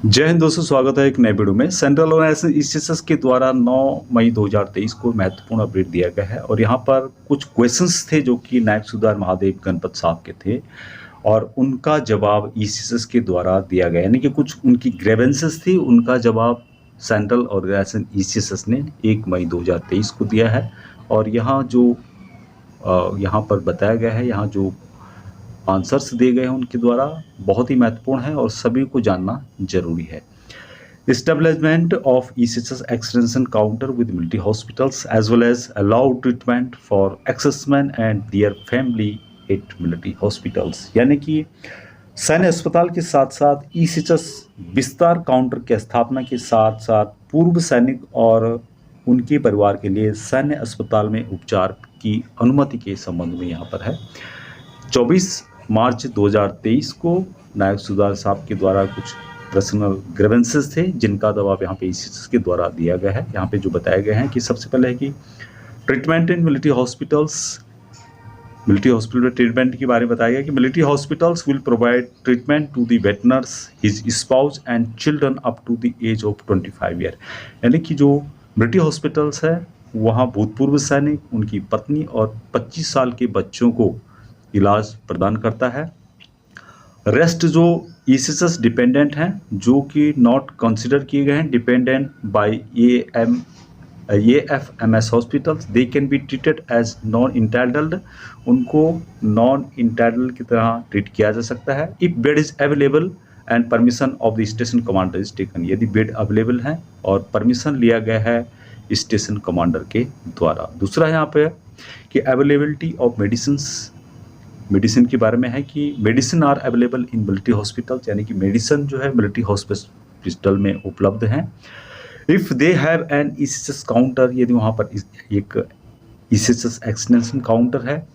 जय हिंद दोस्तों, स्वागत है एक नए वीडियो में। सेंट्रल ऑर्गेनाइजेशन ईसीएसएस के द्वारा 9 मई 2023 को महत्वपूर्ण अपडेट दिया गया है और यहाँ पर कुछ क्वेश्चंस थे जो कि नायब सूबेदार महादेव गणपत साहब के थे और उनका जवाब ईसीएसएस के द्वारा दिया गया, यानी कि कुछ उनकी ग्रेवेंसेस थी, उनका जवाब सेंट्रल ऑर्गेनाइजेशन ईसीएसएस ने 1 मई 2023 को दिया है। और यहाँ जो यहाँ पर बताया गया है, यहाँ जो आंसर्स दिए गए हैं उनके द्वारा बहुत ही महत्वपूर्ण है और सभी को जानना जरूरी है। Establishment of ECHS extension counter with military hospitals as well as allow treatment for ex-servicemen and their family at military hospitals, यानी कि सैन्य अस्पताल के साथ साथ ECHS विस्तार काउंटर की स्थापना के साथ साथ पूर्व सैनिक और उनके परिवार के लिए सैन्य अस्पताल में उपचार की अनुमति के संबंध में यहाँ पर है। 24 मार्च 2023 को नायब सूबेदार साहब के द्वारा कुछ पर्सनल ग्रीवेंसेस थे जिनका जवाब यहाँ पे ईसीएसएस के द्वारा दिया गया है। यहाँ पे जो बताया गया है कि सबसे पहले है कि treatment in military hospital treatment के बारे में बताया गया कि military hospitals will provide treatment to the veterans, his spouse and children up to the age of 25 year, यानी कि जो मिलिट्री हॉस्पिटल्स है वहाँ भूतपूर्व सैनिक, उनकी पत्नी और 25 साल के बच्चों को इलाज प्रदान करता है। रेस्ट जो ईसीएसएस डिपेंडेंट हैं जो कि नॉट कंसिडर किए गए हैं dependent by AFMS hospitals, they can be treated as non entitled, उनको नॉन इंटाइटल्ड की तरह ट्रीट किया जा सकता है। If bed is available and permission of the station commander is taken, यदि बेड अवेलेबल है और परमिशन लिया गया है स्टेशन कमांडर के द्वारा। दूसरा यहाँ पे कि अवेलेबिलिटी ऑफ मेडिसिन के बारे में है कि medicine are available in military hospitals, यानी कि मेडिसिन जो है मिलिट्री हॉस्पिटल में उपलब्ध हैं। If they have an ECSS counter, यदि वहाँ पर एक ईसीएसएस एक्सटेंशन काउंटर है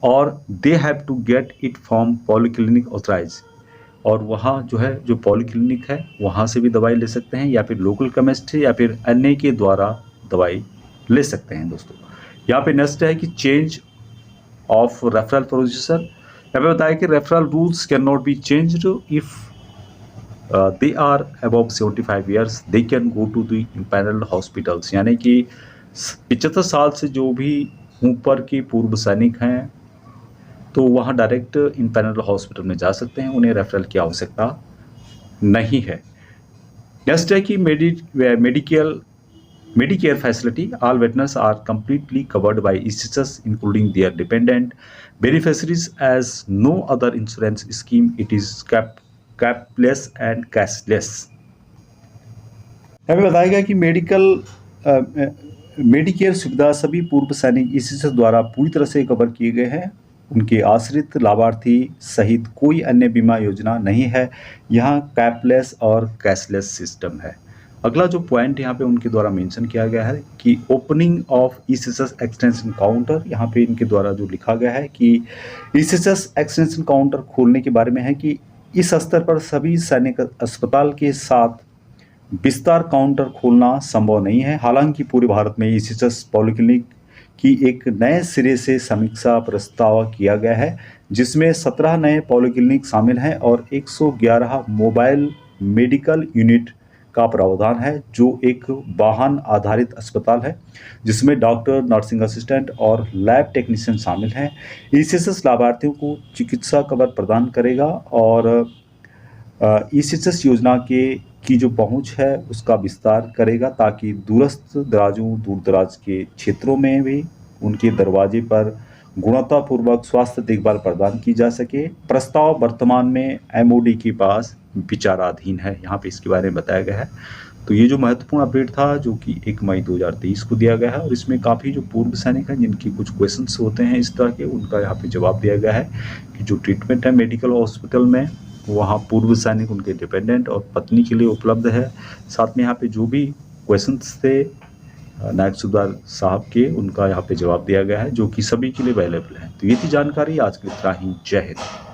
और they have to get it from polyclinic authorise, और वहाँ जो है जो पॉलीक्लिनिक है वहाँ से भी दवाई ले सकते हैं या फिर लोकल केमिस्ट या फिर अन्य के द्वारा दवाई ले सकते हैं। दोस्तों यहाँ पे नेक्स्ट है कि चेंज ऑफ रेफरल प्रोसीजर, यहाँ पे बताया कि referral rules can not be changed if they are above 75 years, they can go to the empanelled hospitals, यानी कि 75 साल से जो भी ऊपर के पूर्व सैनिक हैं तो वहाँ डायरेक्ट इम्पैनल्ड हॉस्पिटल में जा सकते हैं, उन्हें रेफरल की आवश्यकता नहीं है। नेक्स्ट है कि Medicare facility, all veterans are completely covered by ECHS including their dependent beneficiaries as no other insurance scheme, it is capless and cashless। हमें बताया गया कि मेडिकेयर सुविधा सभी पूर्व सैनिक ECHS द्वारा पूरी तरह से कवर किए गए हैं, उनके आश्रित लाभार्थी सहित कोई अन्य बीमा योजना नहीं है। यहाँ कैपलेस और कैशलेस सिस्टम है। अगला जो पॉइंट यहाँ पे उनके द्वारा मेंशन किया गया है कि ओपनिंग ऑफ ईसीएसएस एक्सटेंशन काउंटर, यहाँ पे इनके द्वारा जो लिखा गया है कि ईसीएसएस एक्सटेंशन काउंटर खोलने के बारे में है कि इस स्तर पर सभी सैनिक अस्पताल के साथ विस्तार काउंटर खोलना संभव नहीं है। हालांकि पूरे भारत में ईसीएसएस पॉलीक्लिनिक की एक नए सिरे से समीक्षा प्रस्ताव किया गया है जिसमें 17 नए पॉलीक्लिनिक शामिल हैं और 111 मोबाइल मेडिकल यूनिट का प्रावधान है जो एक वाहन आधारित अस्पताल है जिसमें डॉक्टर, नर्सिंग असिस्टेंट और लैब टेक्नीशियन शामिल हैं। ईसीएसएस लाभार्थियों को चिकित्सा कवर प्रदान करेगा और ईसीएसएस योजना की जो पहुंच है उसका विस्तार करेगा ताकि दूर दराज के क्षेत्रों में भी उनके दरवाजे पर गुणवत्तापूर्वक स्वास्थ्य देखभाल प्रदान की जा सके। प्रस्ताव वर्तमान में एमओडी के पास विचाराधीन है, यहाँ पे इसके बारे में बताया गया है। तो ये जो महत्वपूर्ण अपडेट था जो कि 1 मई 2023 को दिया गया है और इसमें काफ़ी जो पूर्व सैनिक हैं जिनके कुछ क्वेश्चंस होते हैं इस तरह के, उनका यहाँ पे जवाब दिया गया है कि जो ट्रीटमेंट है मेडिकल हॉस्पिटल में वहाँ पूर्व सैनिक, उनके डिपेंडेंट और पत्नी के लिए उपलब्ध है। साथ में यहाँ पे जो भी क्वेश्चंस थे नायब सूबेदार साहब के, उनका यहाँ पे जवाब दिया गया है जो कि सभी के लिए अवेलेबल है। तो ये थी जानकारी, आज के लिए इतना ही। जय हिंद।